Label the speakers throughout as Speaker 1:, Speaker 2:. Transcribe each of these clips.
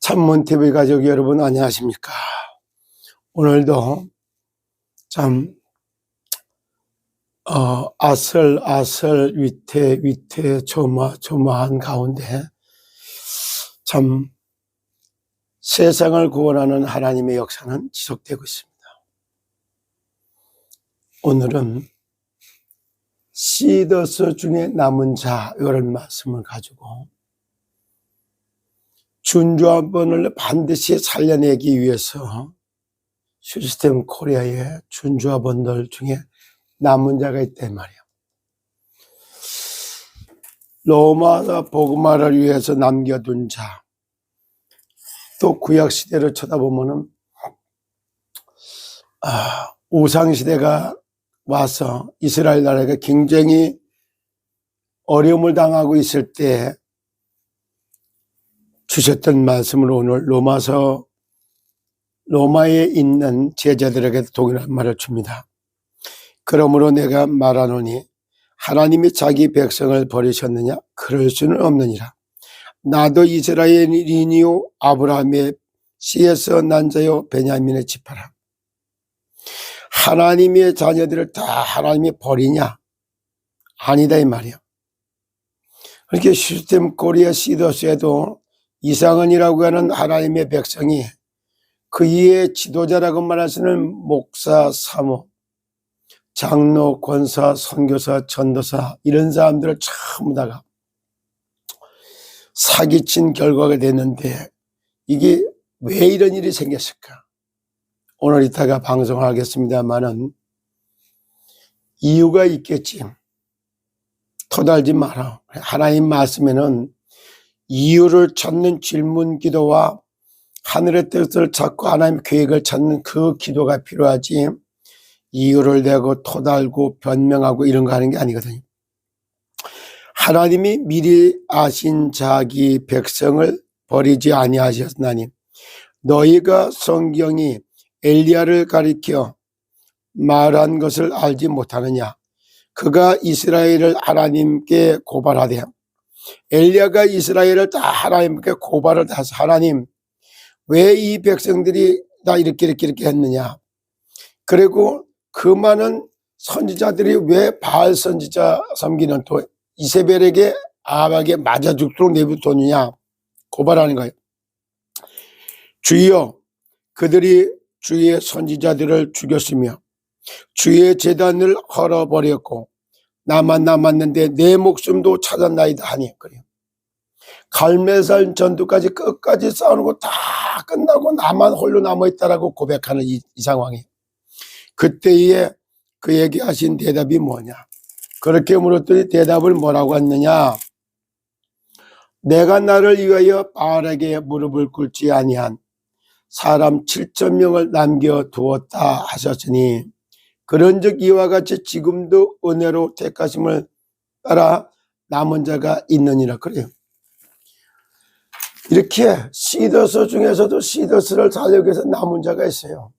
Speaker 1: 참몬TV 가족 여러분 안녕하십니까. 오늘도 참 아슬아슬 위태 조마한 가운데 참 세상을 구원하는 하나님의 역사는 지속되고 있습니다. 오늘은 시더스 중에 남은 자 이런 말씀을 가지고 준주아번을 반드시 살려내기 위해서 시스템 코리아의 준주아번들 중에 남은 자가 있단 말이에요. 로마 복음화를 위해서 남겨둔 자, 또 구약시대를 쳐다보면은 우상시대가 와서 이스라엘 나라가 굉장히 어려움을 당하고 있을 때 주셨던 말씀을 오늘 로마에 있는 제자들에게 동일한 말을 줍니다. 그러므로 내가 말하노니 하나님이 자기 백성을 버리셨느냐? 그럴 수는 없느니라. 나도 이스라엘인이요 아브라함의 씨에서 난 자요 베냐민의 지파라. 하나님의 자녀들을 다 하나님이 버리냐? 아니다 이 말이야. 그렇게 시스템 코리아 시더스에도 이상은이라고 하는 하나님의 백성이 그 이에 지도자라고 말하시는 목사, 사모, 장로, 권사, 선교사, 전도사 이런 사람들을 전부 다가 사기친 결과가 됐는데 이게 왜 이런 일이 생겼을까? 오늘 이따가 방송을 하겠습니다만은 이유가 있겠지. 토달지 마라. 하나님 말씀에는 이유를 찾는 질문 기도와 하늘의 뜻을 찾고 하나님의 계획을 찾는 그 기도가 필요하지 이유를 대고 토달고 변명하고 이런 거 하는 게 아니거든요. 하나님이 미리 아신 자기 백성을 버리지 아니하셨나니 너희가 성경이 엘리야를 가리켜 말한 것을 알지 못하느냐. 그가 이스라엘을 하나님께 고발하되 엘리야가 이스라엘을 다 하나님께 고발을 해서 하나님 왜 이 백성들이 다 이렇게 했느냐. 그리고 그 많은 선지자들이 왜 바알 선지자 섬기는 또 이세벨에게 아합에게 맞아 죽도록 내버려뒀느냐 고발하는 거예요. 주여 그들이 주의 선지자들을 죽였으며 주의 제단을 헐어버렸고 나만 남았는데 내 목숨도 찾았나이다 하니 그래요. 갈멜산 전투까지 끝까지 싸우는 거 다 끝나고 나만 홀로 남아있다라고 고백하는 이 상황이에요. 그때에 그에게 하신 대답이 뭐냐. 그렇게 물었더니 대답을 뭐라고 했느냐. 내가 나를 위하여 바알에게 무릎을 꿇지 아니한 사람 7,000명을 남겨두었다 하셨으니 그런즉 이와 같이 지금도 은혜로 택하심을 따라 남은 자가 있느니라 그래요. 이렇게 시더스 중에서도 시더스를 살려고 해서 남은 자가 있어요.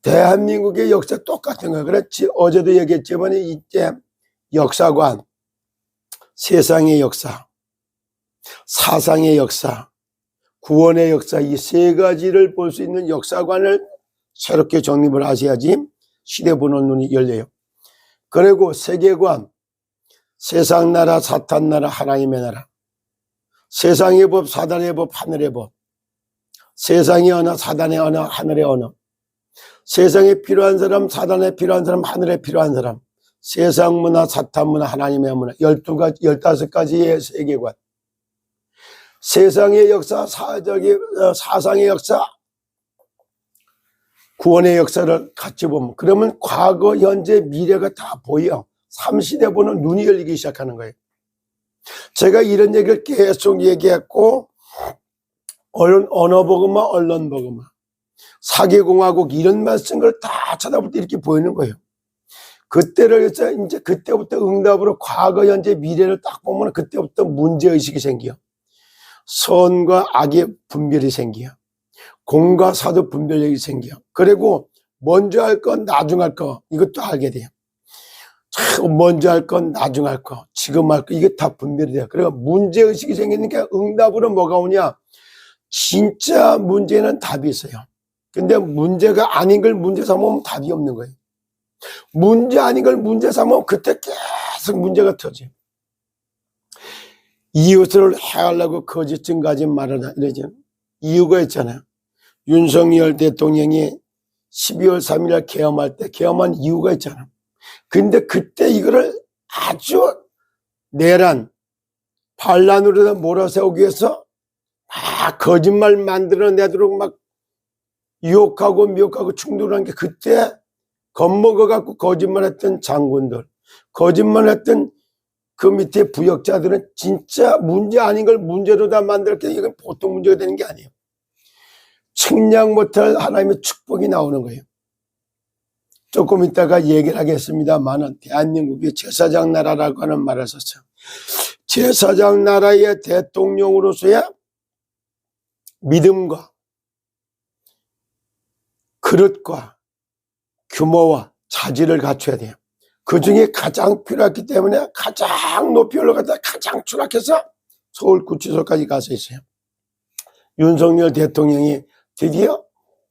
Speaker 1: 대한민국의 역사 똑같은 거예요. 그렇지 어제도 얘기했지만 이제 역사관, 세상의 역사, 사상의 역사, 구원의 역사 이 세 가지를 볼 수 있는 역사관을 새롭게 정립을 하셔야지 시대 보는 눈이 열려요. 그리고 세계관, 세상 나라, 사탄 나라, 하나님의 나라, 세상의 법, 사단의 법, 하늘의 법, 세상의 언어, 사단의 언어, 하늘의 언어, 세상에 필요한 사람, 사단에 필요한 사람, 하늘에 필요한 사람, 세상 문화, 사탄 문화, 하나님의 문화, 15가지의 세계관, 세상의 역사, 사상의 역사, 구원의 역사를 같이 보면 그러면 과거, 현재, 미래가 다 보여. 3시대 보는 눈이 열리기 시작하는 거예요. 제가 이런 얘기를 계속 얘기했고 언어복음화, 언론복음화, 사계공화국 이런 말씀을 다 찾아볼 때 이렇게 보이는 거예요. 그때를 해서 이제 그때부터 응답으로 과거, 현재, 미래를 딱 보면 그때부터 문제의식이 생겨. 선과 악의 분별이 생겨. 공과 사도 분별력이 생겨. 그리고 먼저 할 건, 나중 할 거, 이것도 알게 돼요. 먼저 할 건, 나중 할 거, 지금 할 거, 이게 다 분별이 돼요. 그리고 문제의식이 생기니까 응답으로 뭐가 오냐? 진짜 문제는 답이 있어요. 근데 문제가 아닌 걸 문제 삼으면 답이 없는 거예요. 문제 아닌 걸 문제 삼으면 그때 계속 문제가 터져요. 이웃을 해하려고 거짓 증거하지 말아라 이러죠. 이유가 있잖아요. 윤석열 대통령이 12월 3일 계엄할 때 계엄한 이유가 있잖아요. 근데 그때 이거를 아주 내란 반란으로 몰아세우기 위해서 막 거짓말 만들어내도록 막 유혹하고 미혹하고 충돌한 게 그때 겁먹어갖고 거짓말했던 장군들, 거짓말했던 그 밑에 부역자들은 진짜 문제 아닌 걸 문제로 다 만들었기 이건 보통 문제가 되는 게 아니에요. 측량 못할 하나님의 축복이 나오는 거예요. 조금 이따가 얘기를 하겠습니다만은 대한민국이 제사장 나라라고 하는 말을 썼어요. 제사장 나라의 대통령으로서의 믿음과 그릇과 규모와 자질을 갖춰야 돼요. 그 중에 가장 필요했기 때문에 가장 높이 올라가다 가장 추락해서 서울구치소까지 가서 있어요. 윤석열 대통령이 드디어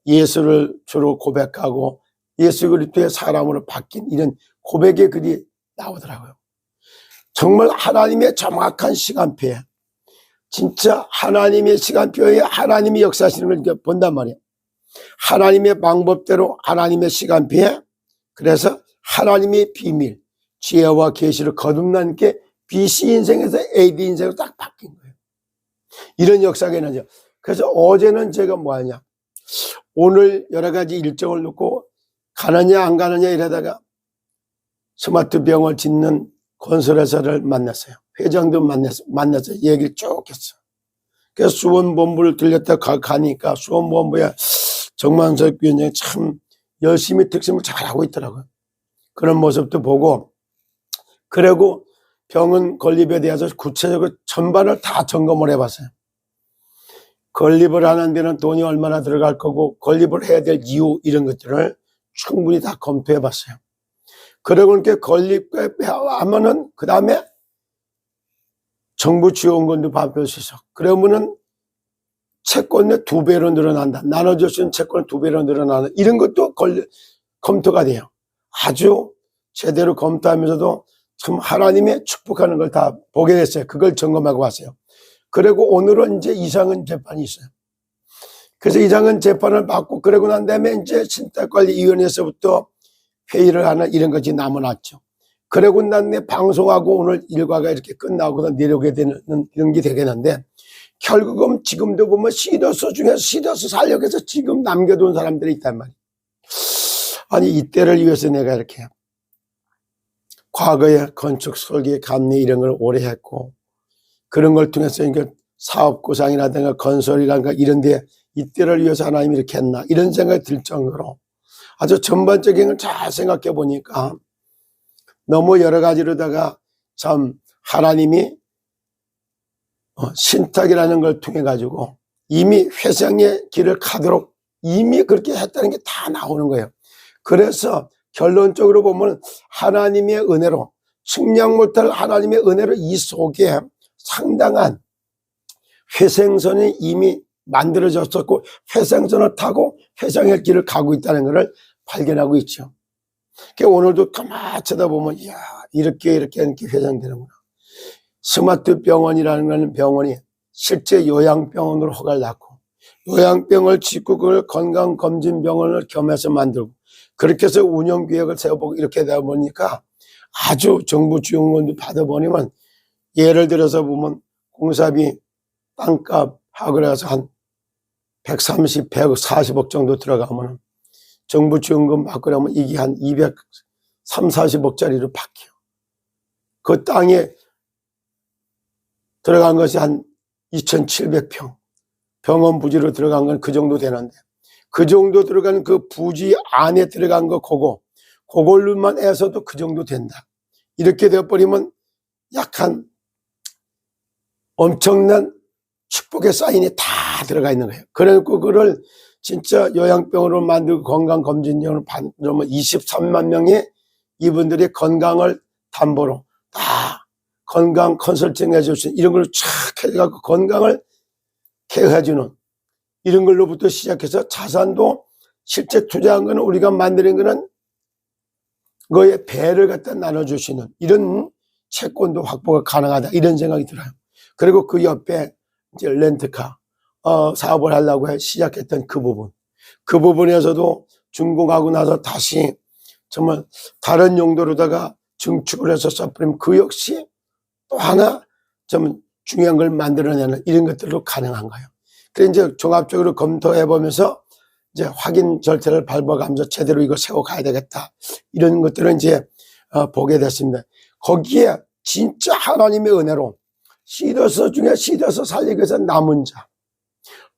Speaker 1: 예수를 주로 고백하고 예수 그리스도의 사람으로 바뀐 이런 고백의 글이 나오더라고요. 정말 하나님의 정확한 시간표에 진짜 하나님의 시간표에 하나님이 역사하시는 걸 본단 말이에요. 하나님의 방법대로 하나님의 시간표에 그래서 하나님의 비밀, 지혜와 계시를 거듭난 게 BC 인생에서 AD 인생으로 딱 바뀐 거예요. 이런 역사가 있는죠. 그래서 어제는 제가 뭐 하냐. 오늘 여러 가지 일정을 놓고 가느냐 안 가느냐 이러다가 스마트 병을 짓는 건설회사를 만났어요. 회장도 만나서 얘기를 쭉 했어. 그래서 수원본부를 들렸다 가니까 수원본부에 정만석 위원장이 참 열심히 특심을 잘하고 있더라고요. 그런 모습도 보고 그리고 병원 건립에 대해서 구체적으로 전반을 다 점검을 해봤어요. 건립을 하는 데는 돈이 얼마나 들어갈 거고 건립을 해야 될 이유 이런 것들을 충분히 다 검토해봤어요. 그러고 이렇게 건립하면은 그 다음에 정부 지원금도 받을 수 있어. 그러면은 채권의 2배로 늘어난다. 나눠줄 수 있는 채권은 2배로 늘어난다. 이런 것도 검토가 돼요. 아주 제대로 검토하면서도 참 하나님의 축복하는 걸 다 보게 됐어요. 그걸 점검하고 왔어요. 그리고 오늘은 이제 이상은 재판이 있어요. 그래서 이상은 재판을 받고 그러고 난 다음에 이제 신탁관리위원회에서부터 회의를 하는 이런 것이 남아났죠. 그러고 난 다음에 방송하고 오늘 일과가 이렇게 끝나고 내려오게 되는 이런 게 되겠는데 결국은 지금도 보면 시더스 중에서 시더스 살려고 해서 지금 남겨둔 사람들이 있단 말이에요. 아니 이때를 위해서 내가 이렇게 과거에 건축 설계 감리 이런 걸 오래 했고 그런 걸 통해서 그러니까 사업구상이라든가 건설이라든가 이런 데 이때를 위해서 하나님이 이렇게 했나 이런 생각이 들 정도로 아주 전반적인 걸 잘 생각해 보니까 너무 여러 가지로다가 참 하나님이 신탁이라는 걸 통해 가지고 이미 회생의 길을 가도록 이미 그렇게 했다는 게 다 나오는 거예요. 그래서 결론적으로 보면 하나님의 은혜로 측량 못할 하나님의 은혜로 이 속에 상당한 회생선이 이미 만들어졌었고 회생선을 타고 회생의 길을 가고 있다는 것을 발견하고 있죠. 그러니까 오늘도 가만히 쳐다보면 이야 이렇게 회생되는구나. 스마트 병원이라는 건 병원이 실제 요양병원으로 허가를 낳고 요양병을 짓고 그걸 건강검진병원을 겸해서 만들고 그렇게 해서 운영계획을 세워보고 이렇게 되다 보니까 아주 정부 지원금도 받아보니면 예를 들어서 보면 공사비 땅값 하고 그래서 한 130, 140억 정도 들어가면 정부 지원금 받고 그러면 이게 한 230, 40억짜리로 바뀌어. 그 땅에 들어간 것이 한 2,700평. 병원 부지로 들어간 건 그 정도 되는데 그 정도 들어간 그 부지 안에 들어간 거 그걸로만 해서도 그 정도 된다. 이렇게 되어버리면 약간 엄청난 축복의 사인이 다 들어가 있는 거예요. 그래서 그거를 진짜 요양병으로 만들고 건강검진용으로 받으면 23만 명의 이분들의 건강을 담보로 다 건강 컨설팅 해줄 수 있는 이런 걸 쫙 해가지고 건강을 케어해주는 이런 걸로부터 시작해서 자산도 실제 투자한 거는 우리가 만드는 거는 그거의 배를 갖다 나눠주시는 이런 채권도 확보가 가능하다 이런 생각이 들어요. 그리고 그 옆에 이제 렌트카 사업을 하려고 시작했던 그 부분에서도 준공하고 나서 다시 정말 다른 용도로다가 증축을 해서 써버리면 그 역시 또 하나 좀 중요한 걸 만들어내는 이런 것들도 가능한 거예요. 그래서 이제 종합적으로 검토해 보면서 이제 확인 절차를 밟아가면서 제대로 이거 세워가야 되겠다 이런 것들을 이제 보게 됐습니다. 거기에 진짜 하나님의 은혜로 시더스 중에 시더스 살리기 위해서 남은 자,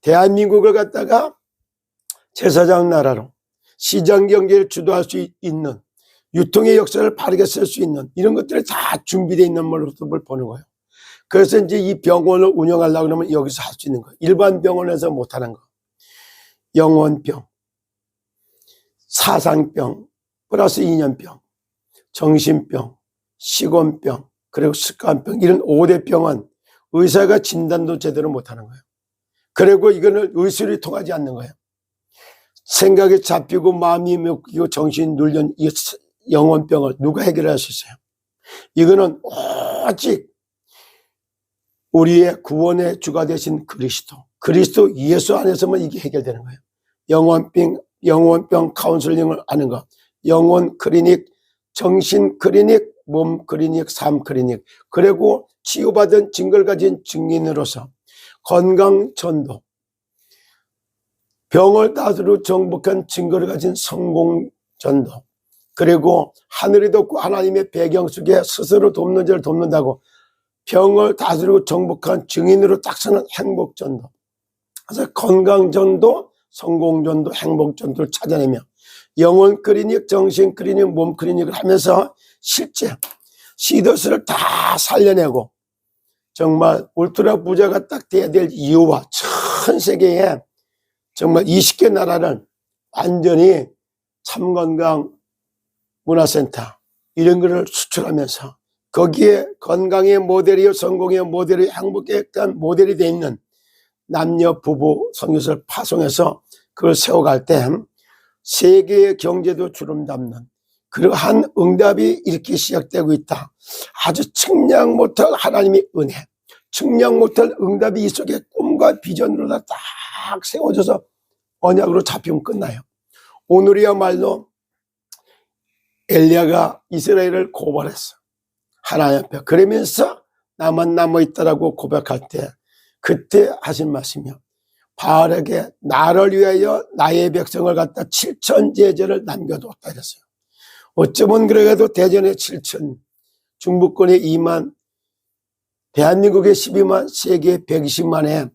Speaker 1: 대한민국을 갖다가 제사장 나라로 시장 경제를 주도할 수 있는 유통의 역사를 바르게 쓸 수 있는 이런 것들이 다 준비되어 있는 모습을 보는 거예요. 그래서 이제 이 병원을 운영하려고 그러면 여기서 할 수 있는 거예요. 일반 병원에서 못하는 거. 영혼병, 사상병, 플러스 인연병, 정신병, 식원병, 그리고 습관병 이런 5대 병은 의사가 진단도 제대로 못하는 거예요. 그리고 이거는 의술이 통하지 않는 거예요. 생각이 잡히고 마음이 먹히고 정신이 눌린 이 영혼병을 누가 해결할 수 있어요? 이거는 오직 우리의 구원의 주가 되신 그리스도 예수 안에서만 이게 해결되는 거예요. 영혼병 카운슬링을 하는 거, 영혼 클리닉, 정신 클리닉, 몸 클리닉, 삶 클리닉, 그리고 치유받은 증거를 가진 증인으로서 건강 전도, 병을 다스리고 정복한 증거를 가진 성공 전도, 그리고 하늘이 돕고 하나님의 배경 속에 스스로 돕는 자를 돕는다고 병을 다스리고 정복한 증인으로 딱 서는 행복 전도. 그래서 건강 전도, 성공 전도, 행복 전도를 찾아내며 영혼 클리닉, 정신 클리닉, 몸 클리닉을 하면서 실제 시더스를 다 살려내고 정말 울트라 부자가 딱 돼야 될 이유와 전 세계에 정말 20개 나라를 완전히 참건강 문화센터 이런 거를 수출하면서 거기에 건강의 모델이요, 성공의 모델이 행복에 대한 모델이 되어 있는 남녀 부부 성교사를 파송해서 그걸 세워갈 때 세계의 경제도 주름 잡는 그러한 응답이 이렇게 시작되고 있다. 아주 측량 못할 하나님의 은혜, 측량 못할 응답이 이 속에 꿈과 비전으로 다 딱 세워져서 언약으로 잡히면 끝나요. 오늘이야말로 엘리야가 이스라엘을 고발했어. 하나님 앞에. 그러면서 나만 남아있다라고 고백할 때 그때 하신 말씀이요. 바알에게 나를 위하여 나의 백성을 갖다 7천 제자를 남겨두었다 이랬어요. 어쩌면 그래도 대전에 7천, 중부권에 2만, 대한민국에 12만, 세계에 120만에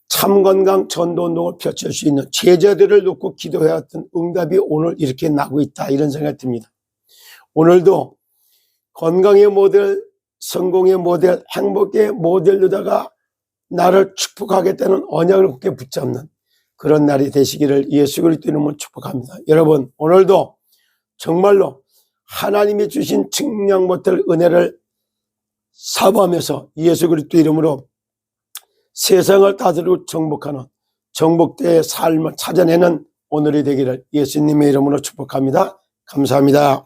Speaker 1: 참건강 전도운동을 펼칠 수 있는 제자들을 놓고 기도해왔던 응답이 오늘 이렇게 나고 있다 이런 생각이 듭니다. 오늘도 건강의 모델, 성공의 모델, 행복의 모델로다가 나를 축복하겠다는 언약을 굳게 붙잡는 그런 날이 되시기를 예수 그리스도 이름으로 축복합니다. 여러분 오늘도 정말로 하나님이 주신 측량 못할 은혜를 사모하면서 예수 그리스도 이름으로 세상을 다스리고 정복하는 정복대의 삶을 찾아내는 오늘이 되기를 예수님의 이름으로 축복합니다. 감사합니다.